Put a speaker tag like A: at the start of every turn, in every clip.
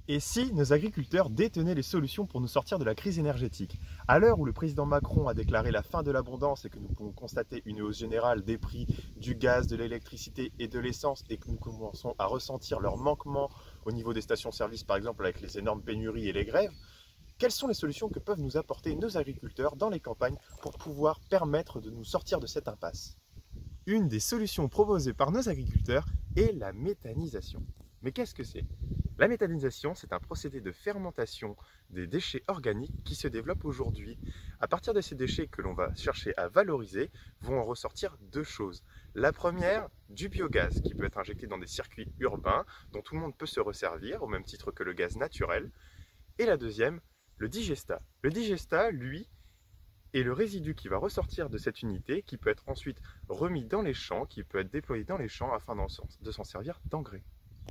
A: Et si nos agriculteurs détenaient les solutions pour nous sortir de la crise énergétique? À l'heure où le président Macron a déclaré la fin de l'abondance et que nous pouvons constater une hausse générale des prix du gaz, de l'électricité et de l'essence et que nous commençons à ressentir leur manquement au niveau des stations-service par exemple avec les énormes pénuries et les grèves, quelles sont les solutions que peuvent nous apporter nos agriculteurs dans les campagnes pour pouvoir permettre de nous sortir de cette impasse? Une des solutions proposées par nos agriculteurs est la méthanisation. Mais qu'est-ce que c'est? La méthanisation, c'est un procédé de fermentation des déchets organiques qui se développe aujourd'hui. À partir de ces déchets que l'on va chercher à valoriser, vont en ressortir deux choses. La première, du biogaz qui peut être injecté dans des circuits urbains dont tout le monde peut se resservir au même titre que le gaz naturel. Et la deuxième, le digestat. Le digestat, lui, est le résidu qui va ressortir de cette unité qui peut être ensuite remis dans les champs, qui peut être déployé dans les champs afin de s'en servir d'engrais.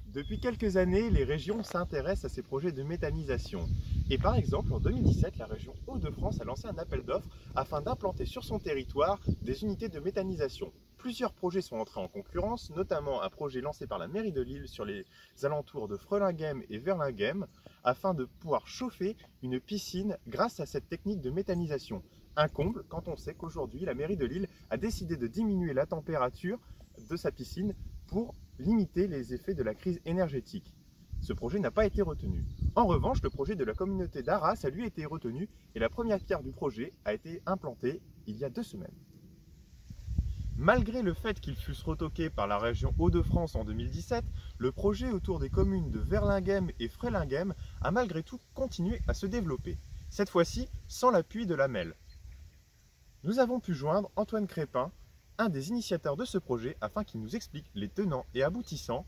A: Depuis quelques années, les régions s'intéressent à ces projets de méthanisation. Et par exemple, en 2017, la région Hauts-de-France a lancé un appel d'offres afin d'implanter sur son territoire des unités de méthanisation. Plusieurs projets sont entrés en concurrence, notamment un projet lancé par la mairie de Lille sur les alentours de Frelinghiem et Verlinghem, afin de pouvoir chauffer une piscine grâce à cette technique de méthanisation. Un comble quand on sait qu'aujourd'hui, la mairie de Lille a décidé de diminuer la température de sa piscine pour limiter les effets de la crise énergétique. Ce projet n'a pas été retenu. En revanche, le projet de la communauté d'Arras a lui été retenu et la première pierre du projet a été implantée il y a 2 semaines. Malgré le fait qu'ils fussent retoqués par la région Hauts-de-France en 2017, le projet autour des communes de Verlinghem et Frelinghiem a malgré tout continué à se développer, cette fois-ci sans l'appui de la MEL. Nous avons pu joindre Antoine Crépin, un des initiateurs de ce projet, afin qu'il nous explique les tenants et aboutissants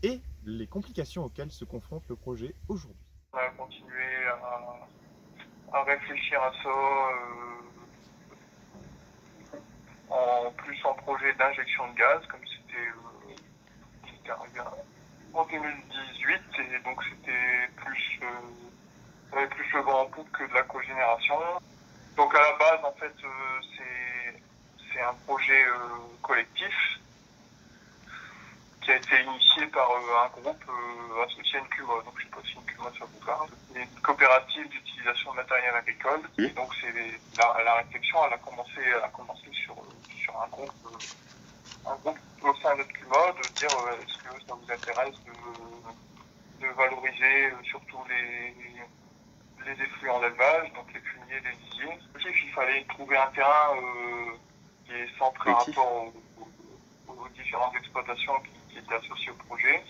A: et les complications auxquelles se confronte le projet aujourd'hui.
B: On a continué à réfléchir à ça, en plus en projet d'injection de gaz, comme c'était arrivé en 2018, et donc c'était plus, ça avait plus le vent en poupe que de la cogénération. Donc à la base, en fait, c'est un projet collectif qui a été initié par un groupe associé à Encuma. Donc je ne sais pas si Encuma ça vous parle. C'est une coopérative d'utilisation de matériel agricole. Et donc la réflexion elle a commencé sur un groupe au sein d'Encuma de dire est-ce que ça vous intéresse de valoriser surtout les effluents d'élevage, donc les fumiers, les lisiers. Il fallait trouver un terrain qui est sans rapport aux différentes exploitations qui étaient associées au projet.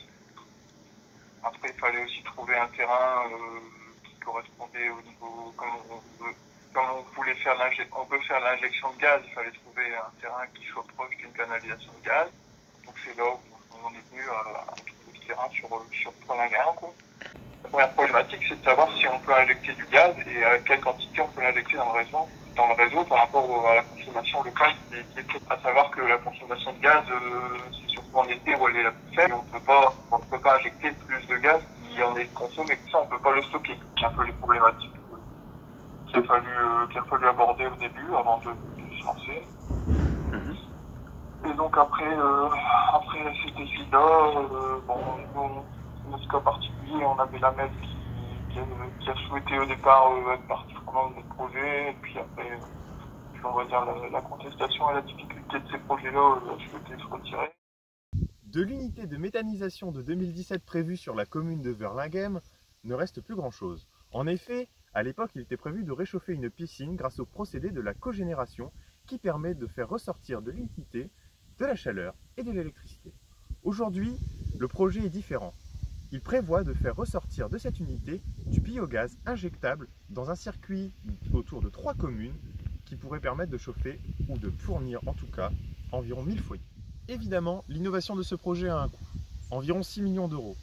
B: Après, il fallait aussi trouver un terrain qui correspondait au niveau, comme on voulait faire on veut faire l'injection de gaz, il fallait trouver un terrain qui soit proche d'une canalisation de gaz. Donc c'est là où on est venu à trouver le terrain sur Frelinghiem. La première problématique, c'est de savoir si on peut injecter du gaz et à quelle quantité on peut l'injecter dans le réseau par rapport à la consommation locale qui est faite. À savoir que la consommation de gaz, c'est surtout en été où elle est la plus faible. On ne peut pas injecter plus de gaz qui en est consommé. Ça, on ne peut pas le stocker. C'est un peu les problématiques qu'il a fallu aborder au début avant de se lancer. Et donc après cet défi-là, dans ce cas particulier, on avait la MEL qui a souhaité au départ être partie prenante de notre projet, et puis après, on va dire la contestation et la difficulté de ces projets-là a souhaité se retirer.
A: De l'unité de méthanisation de 2017 prévue sur la commune de Verlinghem, ne reste plus grand-chose. En effet, à l'époque, il était prévu de réchauffer une piscine grâce au procédé de la cogénération qui permet de faire ressortir de l'humidité, de la chaleur et de l'électricité. Aujourd'hui, le projet est différent. Il prévoit de faire ressortir de cette unité du biogaz injectable dans un circuit autour de 3 communes qui pourrait permettre de chauffer ou de fournir en tout cas environ 1000 foyers. Évidemment, l'innovation de ce projet a un coût, environ 6 millions d'euros.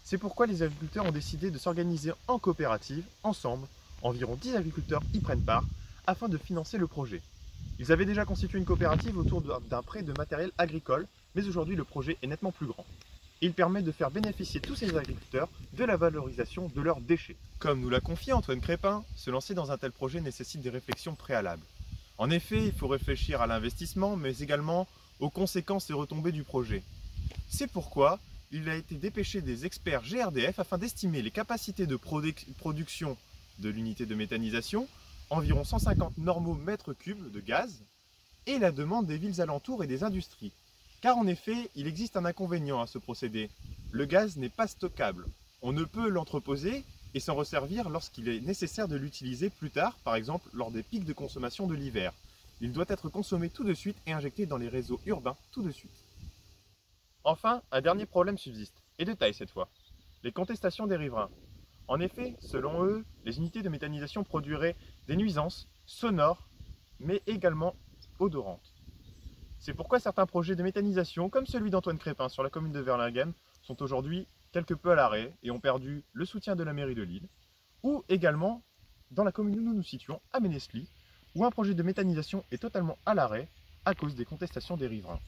A: C'est pourquoi les agriculteurs ont décidé de s'organiser en coopérative, ensemble, environ 10 agriculteurs y prennent part, afin de financer le projet. Ils avaient déjà constitué une coopérative autour d'un prêt de matériel agricole, mais aujourd'hui le projet est nettement plus grand. Il permet de faire bénéficier tous ces agriculteurs de la valorisation de leurs déchets. Comme nous l'a confié Antoine Crépin, se lancer dans un tel projet nécessite des réflexions préalables. En effet, il faut réfléchir à l'investissement, mais également aux conséquences et retombées du projet. C'est pourquoi il a été dépêché des experts GRDF afin d'estimer les capacités de production de l'unité de méthanisation, environ 150 normaux mètres cubes de gaz, et la demande des villes alentours et des industries. Car en effet, il existe un inconvénient à ce procédé. Le gaz n'est pas stockable. On ne peut l'entreposer et s'en resservir lorsqu'il est nécessaire de l'utiliser plus tard, par exemple lors des pics de consommation de l'hiver. Il doit être consommé tout de suite et injecté dans les réseaux urbains tout de suite. Enfin, un dernier problème subsiste, et de taille cette fois. Les contestations des riverains. En effet, selon eux, les unités de méthanisation produiraient des nuisances sonores, mais également odorantes. C'est pourquoi certains projets de méthanisation, comme celui d'Antoine Crépin sur la commune de Verlinghem, sont aujourd'hui quelque peu à l'arrêt et ont perdu le soutien de la mairie de Lille, ou également dans la commune où nous nous situons, à Ménesly, où un projet de méthanisation est totalement à l'arrêt à cause des contestations des riverains.